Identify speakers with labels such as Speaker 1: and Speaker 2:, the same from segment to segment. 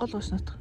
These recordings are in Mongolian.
Speaker 1: Монгол ус нутг.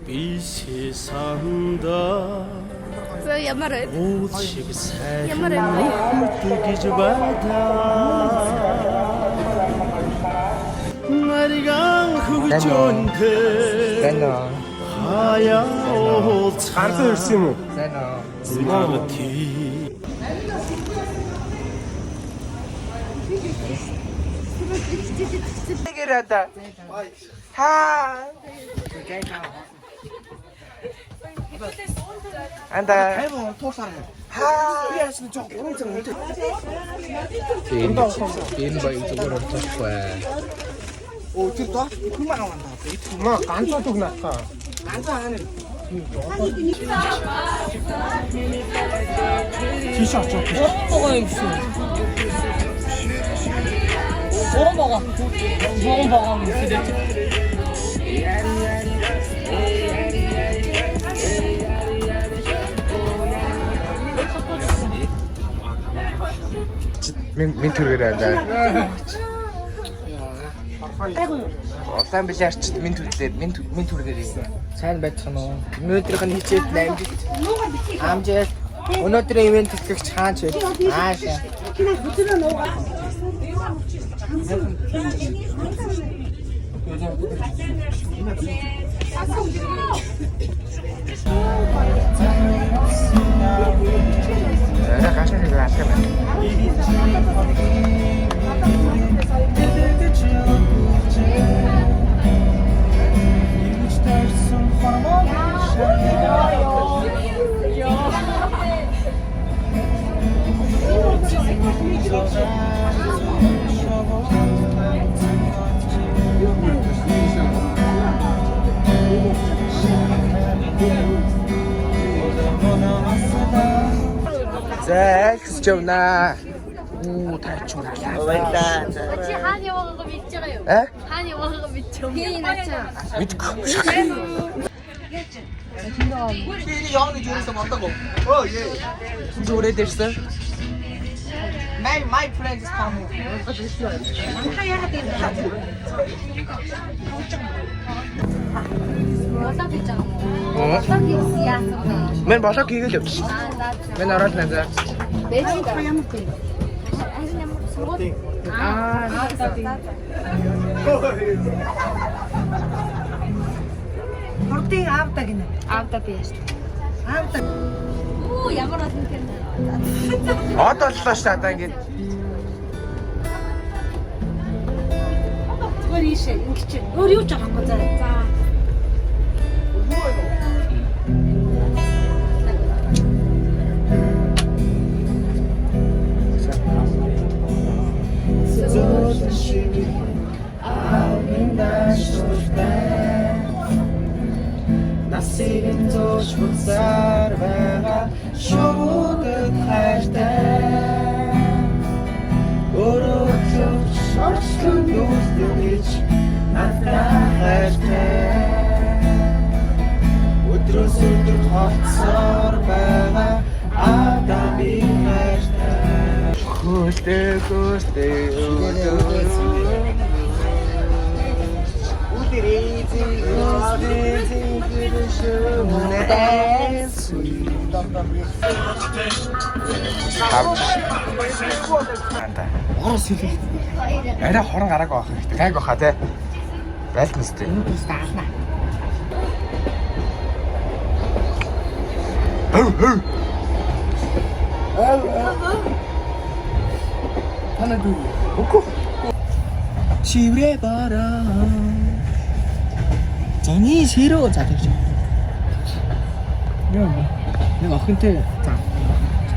Speaker 2: 이 세상다
Speaker 1: Ямар
Speaker 2: 오직 살기
Speaker 1: Ямар
Speaker 2: 뜨기지 바다 마리강 흑존데 하야오
Speaker 3: ганцхан ирсэн юм уу?
Speaker 2: 차가티
Speaker 4: Гэрада. Хаа. Анда.
Speaker 3: Хайван туусаар.
Speaker 4: Хаа.
Speaker 3: Би яасан жоо 3 цаг үнтэй.
Speaker 4: Энэ баян зүгээр болчихгүй.
Speaker 3: Оо тэр доо хүмээ аваа. Маа ганцаа дуг наатаа. Ганцаа хаана. Тийш очоо.
Speaker 1: 먹어 있어. 먹어.
Speaker 4: Min түргээрээ андаа. Улаан билаарчд min түрлээд min түргээрээ. Сайн байцгаана уу? Өнөөдрийнх нь хичээл 8 амжээ. Өнөөдрийн ивент тэтгэгч хаач вэ? Аашаа. 가시는 거 같으면 자, 좋나. 오, 대충 알아.
Speaker 5: 같이 한이 먹은 거 믿잖아요.
Speaker 4: 에?
Speaker 5: 한이 먹은 거 믿죠. 괜히 났잖아.
Speaker 4: 믿고.
Speaker 3: 양이 줄에서 맞다고. 예.
Speaker 4: 진짜 오래됐어?
Speaker 3: My friend is coming.
Speaker 5: 어디다 있잖아. 어디다 있어?
Speaker 4: 맨 마사 기계 없지. 맨 알아서 난다.
Speaker 5: 매지가.
Speaker 6: Хурдын аавда гинэ.
Speaker 5: 아웃다 비에스.
Speaker 6: Аавда.
Speaker 5: 오, 야마라 생겼네.
Speaker 4: Одоо л шатаа ингэ.
Speaker 6: Зүгээр ийшээ ингэж өөр юу ч авахгүй за. За.
Speaker 4: Насийн зоош буцаар байгаа шууд хайртай өрөөж шорчлон юустэж надад хайртай өдрөөс өдөр хоцсоор байгаа адами хайртай хөөлтэй Орос хэлээ. Арай хорон гараагүй байх хэрэгтэй. Гайг баха те. Байлтна сте.
Speaker 6: Стаална.
Speaker 4: Танаа дүү. Үгүй. Чиврэ бараа. Зоны ширөө за тэгж. Нэг охинтой за.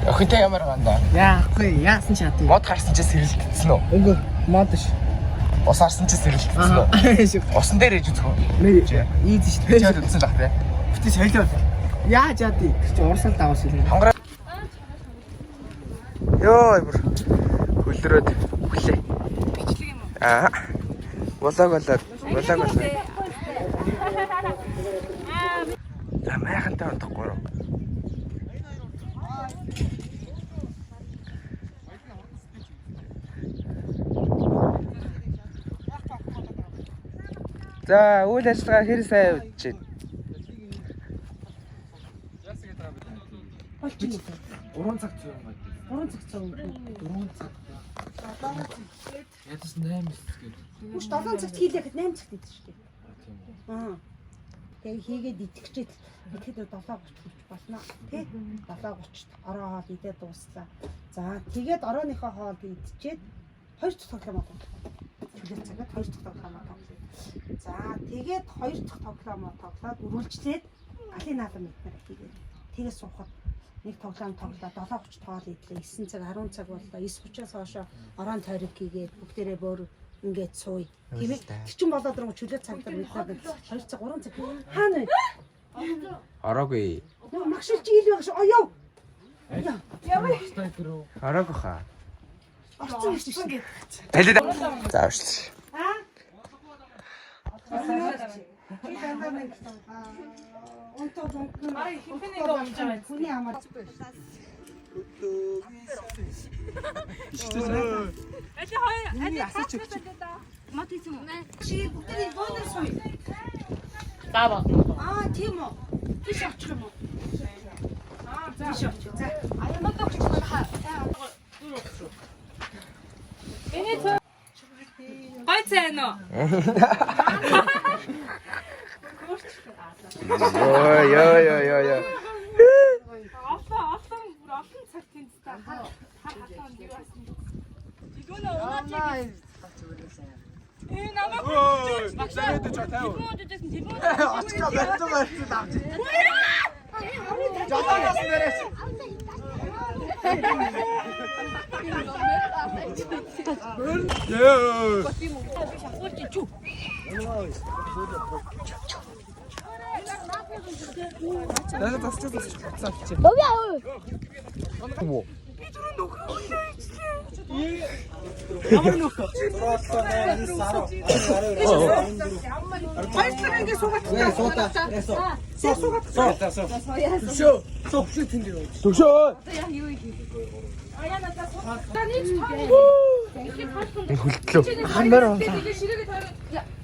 Speaker 3: Охинтой ямар гандаа?
Speaker 4: Яахгүй яасан ч хатыг.
Speaker 3: Мод харсан чи сэрэлтсэн үү?
Speaker 4: Үгүй мод ш.
Speaker 3: Ус харсан чи сэрэлтсэн үү? Усан дээр ээж үзэх үү?
Speaker 4: Нэр ийз ш.
Speaker 3: Чад үзсэн л ах тий.
Speaker 4: Бити солиод. Яаж яадыг чи урсгал даваас хэлээ.
Speaker 3: Хангара. Йоо бүр хөлрөөд хүлээ. Бичлэг юм уу? Болоод. Майхантай унтахгүй юу? За, үйл ажиллагаа хэр сайн явж байна?
Speaker 4: Уран цаг цаа юм байна. Уран цаг цаа. Ядас 8 гээд.
Speaker 6: Үш 7 цагт хийлэхэд 8 цагт идэж шүү дээ. Тэгээ хийгээд итгэжээд итгэхэд 7:30 болно. Тэ? 7:30-д ороо хоол идээд дууслаа. За, тэгээд орооныхоо хоол идчихэд 2 дахь тоглоом авах. Тэгээд цагт 2 дахь тоглоом авах. За, тэгээд 2 дахь тоглоом тоглоод үргэлжлээд галын наалан мэднээр хийгээд тэгээд суухад нэг тоглоом тоглоод 7:30 хоол идлээ. 9 цаг 10 цаг боллоо. 9:30-аас хойш ороон тойрог хийгээд бүгдээрээ бөөр ингээд сууя. Тийм ээ. Тэр чин болоод руу чөлөө цагтар мэдээд 2 цаг 3 цаг хаана вэ?
Speaker 3: Ороогүй.
Speaker 6: Нөө магшилж ийл байх шүү. Оёо.
Speaker 3: Ороогүй хаа.
Speaker 6: Орцсон биш шүү.
Speaker 3: Талид. За авчлаа.
Speaker 6: Чи дандаа нэг онтоо зонтно. Ай хинтэнийгээ унж байгаа. Хүний амар.
Speaker 5: Эти асууч өгч. Мат ийсэн үү?
Speaker 6: Чи бүгдний бонус сууя.
Speaker 1: Баба.
Speaker 6: Тийм үү. Тийш очих юм уу? Тийш очих. За.
Speaker 1: Гой цай нөө.
Speaker 3: Йоо.
Speaker 1: Олон бүр олон цаг тэнцтэй хатаан юу байсан. Игоноо унаач. Намайг
Speaker 3: Багшаад ч таа.
Speaker 4: Очка байтугаар авч. Жадагаас нэрээс.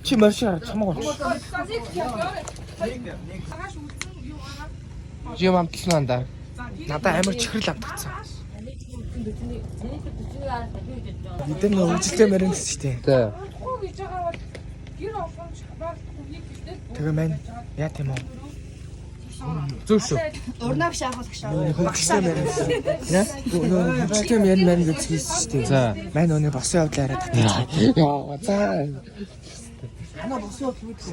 Speaker 4: Чи маршаа чамаг онч. Жим амтлсан даа. Надаа амар чихрэл амтгцсан. Бид нар үйлчлээ мөрөн шүү дээ.
Speaker 3: Тэ.
Speaker 4: Тэгээ мэн яа тийм үү? Зүг шүү.
Speaker 6: Урнаг шахах шаа.
Speaker 4: Хөвчлээ мэрэн. Яа? Хөвчлээ мэрэн гэж хийсэн шүү дээ. За, мань өнөө босон явдлаараа татчих. Яа, за. Хана босон явдал үү?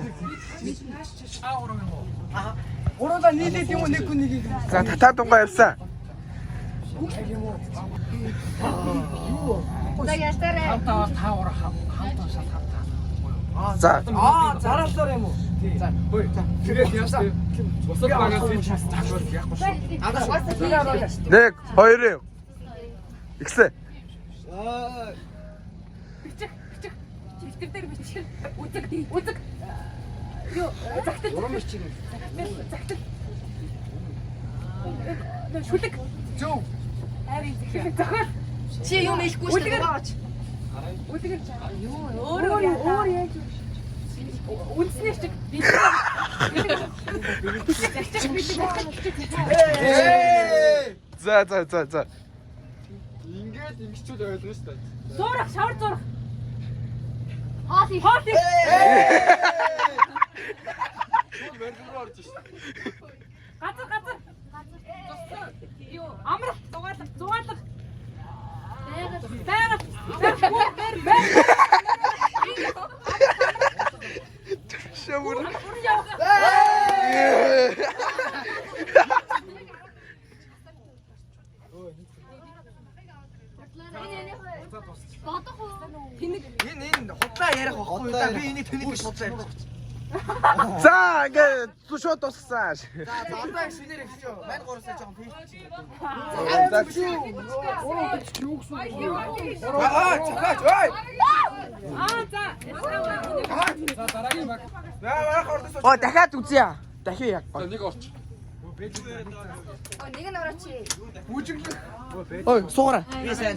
Speaker 4: Уруугаа нийлээд юм уу нэг хүн нэгийг.
Speaker 3: За татаа дунгаа явсан.
Speaker 5: За ястарэ.
Speaker 3: За.
Speaker 4: Зараалаар юм уу? За, хөөе. Тэгээд явсан. Босоод багаас би таашгүй яахгүй шүү.
Speaker 3: 1 2 Ихсэ.
Speaker 1: бичих. Бичих дээр бичих. Үзэг. Юу, загтал.
Speaker 4: Урам биш чинь.
Speaker 1: Загтал. Шүлэг.
Speaker 4: Зөө.
Speaker 1: Харин зохиол.
Speaker 5: Чи юм хэлэхгүй шүү дээ. Баач.
Speaker 1: Үлгэр юу өөр яаж үнснээ шиг
Speaker 3: За.
Speaker 4: Ингээд ингэчүүд ойлгоно шүү дээ.
Speaker 1: зурах шавар зурах
Speaker 5: Хоол.
Speaker 1: газар юу амрах зугаалах байгаад
Speaker 4: Энэ худлаа ярих байхгүй да. Би энийг тэнэг гэж бодлоо ярьж байгаа.
Speaker 2: За ингээд шууд туссан.
Speaker 4: За одоо шинээр эхэлж. Мань гурлаа жоохон пейж. Цохооч ой.
Speaker 5: За дараагийн баг.
Speaker 4: Оо дахиад үзье. Дахиад яг.
Speaker 5: За нэг орч.
Speaker 1: Нэг нь орооч.
Speaker 4: Ой суугаарай.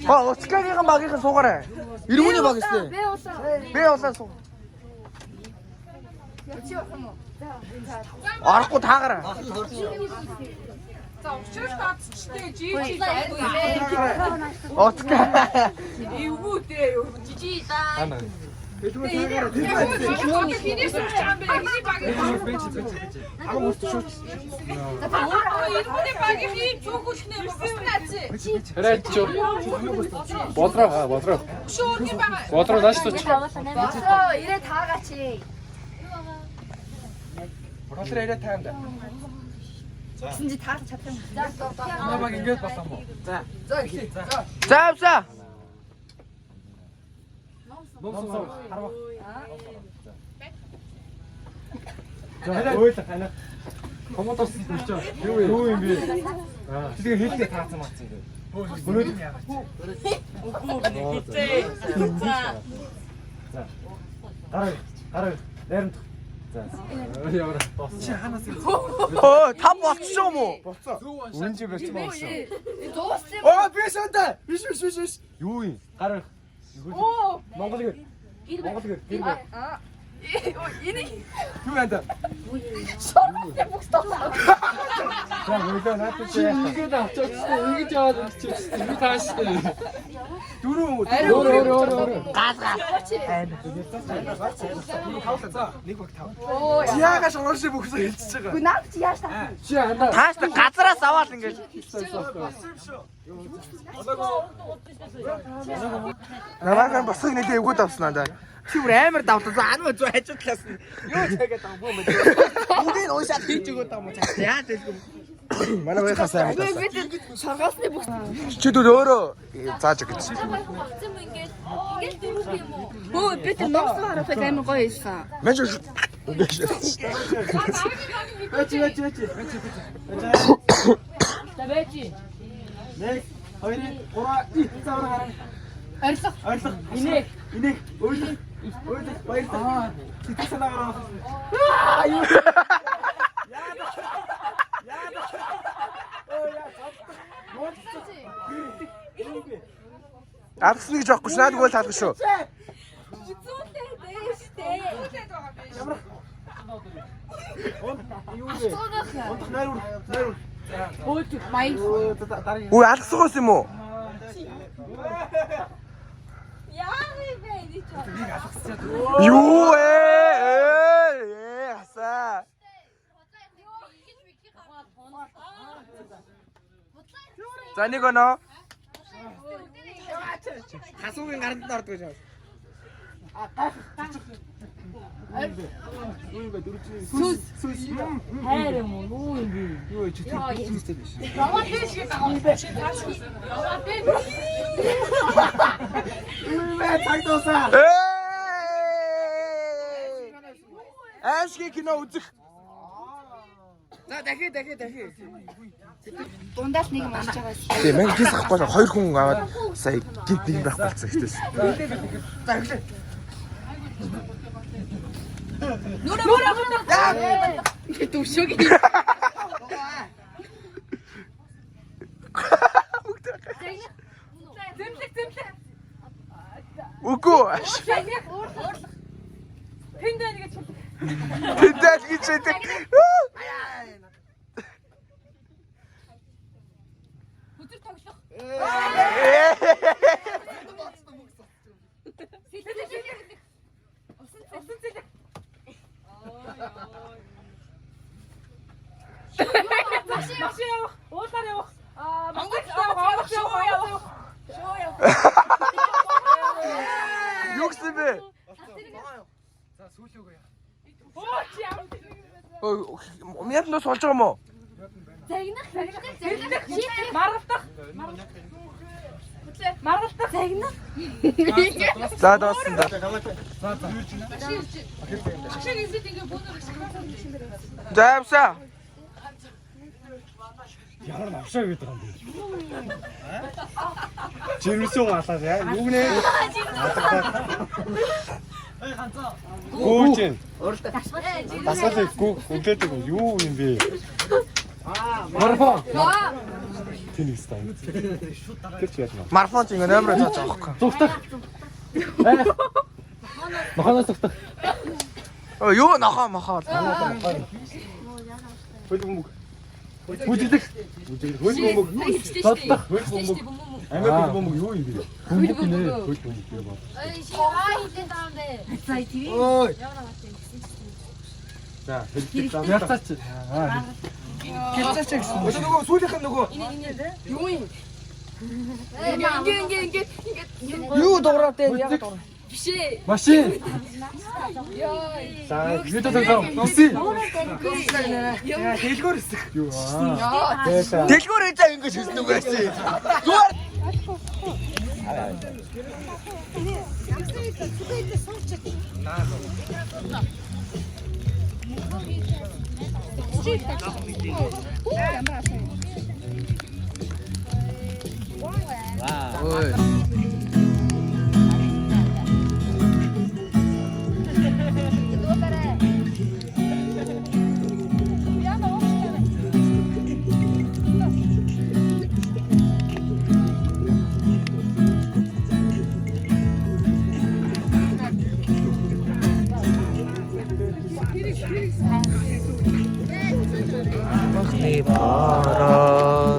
Speaker 4: Оо Уцкагийн багийнхан суугаарай. Иргүүний баг өстэй. Би улаан суу. Арахгүй таагаарай.
Speaker 5: За учрал таацчтэй жижиг.
Speaker 4: Уцка.
Speaker 5: Эвгүүтэй жижиг да. Хинээс ч юм бэ. Хиний баг. Эвгүүний баг хий чөөхөлнө босснаач.
Speaker 2: Рэчо. Бодроо.
Speaker 5: Шуургийн баг.
Speaker 2: Бодроо даштууч.
Speaker 1: Босоо ирээ таагаач.
Speaker 4: Бодроо ирээ таанда.
Speaker 1: Гэсэн чи таах чадсан юм.
Speaker 5: Манай баг ингэж болсон бо.
Speaker 4: За эхлэе. За авса.
Speaker 5: Номсоо харва.
Speaker 3: Ойлох ана. Комодос болчоо. Юу юм бэ? Тэгээ хэлдэ таацсан маацсан гээ. Өнөөдөр яагаад? За. Гараа. Дайран. За. Яваа. Чи ханаас юм?
Speaker 4: Оо тав болчихсон юм уу?
Speaker 3: Болцоо. Үнэн чи барьсан болсон.
Speaker 1: Дууссан.
Speaker 3: Оо би шантаа. Биш. Юу юм? Гараа.
Speaker 1: Оо.
Speaker 3: Монгол гэр. Монгол гэр.
Speaker 1: Энийг
Speaker 3: Юу яанда?
Speaker 1: шорт бухс тоглоо.
Speaker 3: За өглөө наатах чи яах вэ?
Speaker 5: Ингээд авчихсан. Ингэж яваад ирчихсэн. Би тааштай.
Speaker 3: Өөр.
Speaker 4: Газ.
Speaker 3: Нэг баг тав.
Speaker 1: Оо
Speaker 3: Яагаад шуурши бүгсээ хэлчихэж байгаа?
Speaker 1: Гү наад чи яаж таа?
Speaker 3: Чи андаа.
Speaker 4: Тааш газараас аваад ингэж. Намайг босгох нэлээ эвгүүд авснаа да. Чи бүр амар давтсан. Ануу зөө хажуу талаас нь. Юу цагаад байгаа бөө мэ. Бүгд уушаад хийж өгöd байгаа юм уу? Яа хэлгүй. Манай байхаас амар тасан.
Speaker 1: Шаргаасны бухс.
Speaker 2: Чи дөө өөрөө зааж өгч.
Speaker 1: Ингээд дөрөв юм уу? Хөө би тэр номс харахад амар гоё ийсэн.
Speaker 2: Мэж.
Speaker 1: Тавэчи.
Speaker 3: Нэг, хоёрын, гурван, цаавар гараа. Арилга. Инег. Ойлох. Баярлалаа. Тэтгэл санаа гараа.
Speaker 2: Арсны гэж байхгүй ш. Наад гол таалах шүү.
Speaker 1: Зүүнтэй дэштэй.
Speaker 3: Юу вэ? Унтах найрур.
Speaker 1: Өөч май.
Speaker 2: Үгүй алгасгоос юм уу?
Speaker 1: Яа вэ энэ ч.
Speaker 2: Юу ээ хасаа. За нэг оноо.
Speaker 4: Хасуугийн гаранд ордог гэж байна.
Speaker 1: Хайр юм уу юм бэ?
Speaker 3: Юу чи тэр биш.
Speaker 1: Яваа дэш гэдэг юм бэ? Яваа дэш.
Speaker 3: Мэ тагтосаа.
Speaker 2: Ашиг кино үзэх.
Speaker 4: За дахиад.
Speaker 1: Дундаас нэг юм унж байгаа юм.
Speaker 2: Тийм ээ гис ахгүй хоёр хүн аваад сая гинт нэг байх болсон ихтэйс.
Speaker 4: За эхлэе.
Speaker 1: Нүүр. Дүршөөг. Зэмлэг.
Speaker 2: Үгүй.
Speaker 1: Тэндээ нэг ч.
Speaker 2: Тэдэл гэж хэдэг.
Speaker 1: Хөдөр тоглох. Усан цэлэг. Машин явах. Уулаар явах. Монгол явах.
Speaker 2: Юу гэсэн бэ?
Speaker 3: За сүүлөөгөө яа.
Speaker 1: Оо чи ямар
Speaker 2: Мяд нус болж байгаа юм уу?
Speaker 1: загнах. Маргавдах. Маргалдах цагна.
Speaker 2: За дууссан да.
Speaker 5: Ашиг эзэд ингээ бүүнээр
Speaker 2: За явсаа.
Speaker 3: Ямар навшаа гэдэг юм бэ? Жирэмсэн галаа яа. Юу нэ? Гүүч. Дасгалыг үгээд юу юм бэ? Марафон. Тэнийс таа. Тэр ч яана.
Speaker 2: Марафон ч ингээ номер цааш авахгүй.
Speaker 3: Зүгтах. Маханаас зүгтах.
Speaker 2: Оо юу нохоо мохоо.
Speaker 3: Хөлбөмбөг. Бүжигдэх. Хөлбөмбөг. Тодлох. Хөлбөмбөг. Амир хөлбөмбөг юу юм бэ? Хөлбөмбөг нэ. Хөлбөмбөг юм ба. Ой. За, ялцаач. Ялцаач гэсэн. Нөгөө сүүлийнх нь нөгөө юу юм?
Speaker 5: ингээ
Speaker 3: Юу дуурайт яг дуурай.
Speaker 5: биш ээ.
Speaker 3: Машин. За, видео тоглоо. Нуси. Хэлгүүр хэсэг. Юу аа.
Speaker 2: Дэлгүүрээ заа ингэж хэлсэн үгүй яач. Зүгээр. Ni para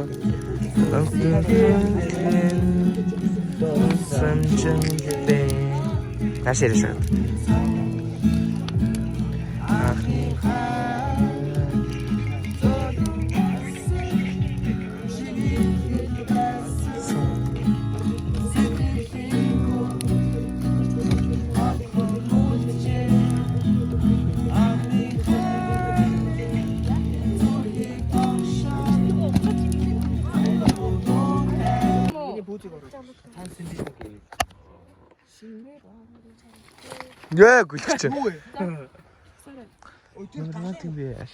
Speaker 2: Nasıl Яа гүлч.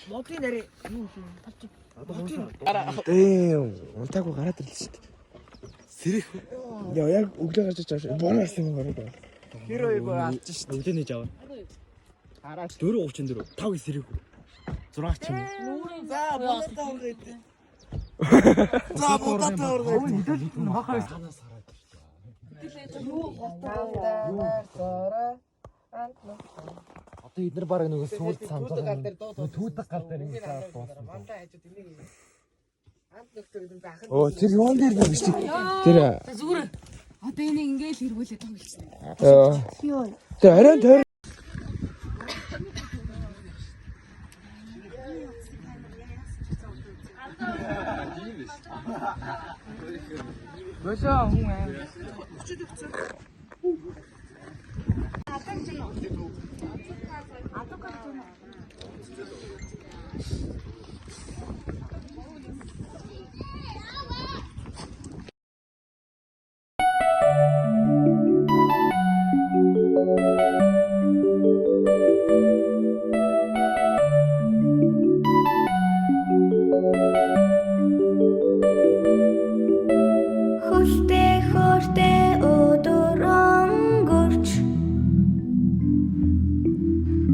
Speaker 6: Модын нарийн
Speaker 2: Унтаагүй гараад ирлээ шүү дээ. Сэрэх. Яа яг өглөө гарч иж байгаа. Боо нарсан юм гараад байна.
Speaker 6: хэр хоёр гоо алдж шүү дээ.
Speaker 3: Өглөөний жав. 4:34 5 сэрэг. 6 ч юм.
Speaker 6: За бодоо үргээд.
Speaker 2: За бодоо ургаа.
Speaker 3: Мэдээлэл нь хахаа санаас хараад. Одоо эдгээр баг нөгөө суулт самлаа. Түүдэг гал дээр ингэ дууссан.
Speaker 6: Мандаа хажууд энийг ант нөхдөг юм байх.
Speaker 2: Оо тэр юун дээр юм биш. Тэр
Speaker 5: Зүгээр. Одоо энийг ингээл хэргүүлээд тоглолцсон.
Speaker 2: тэр арай тойр.
Speaker 4: Босоо хүн аа.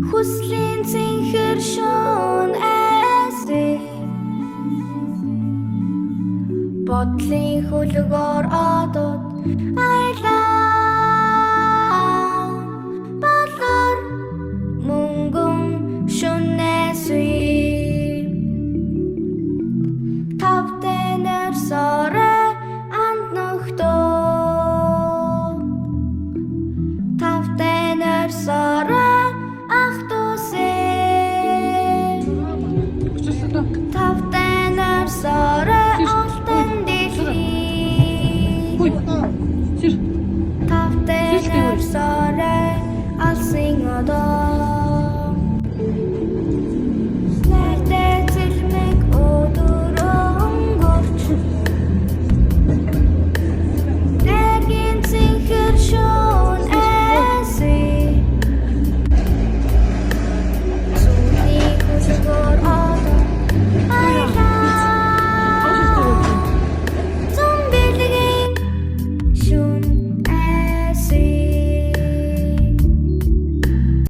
Speaker 7: Хүслийн цэнхэр шон эсрэг бодлын хөлгөөр одод айлаа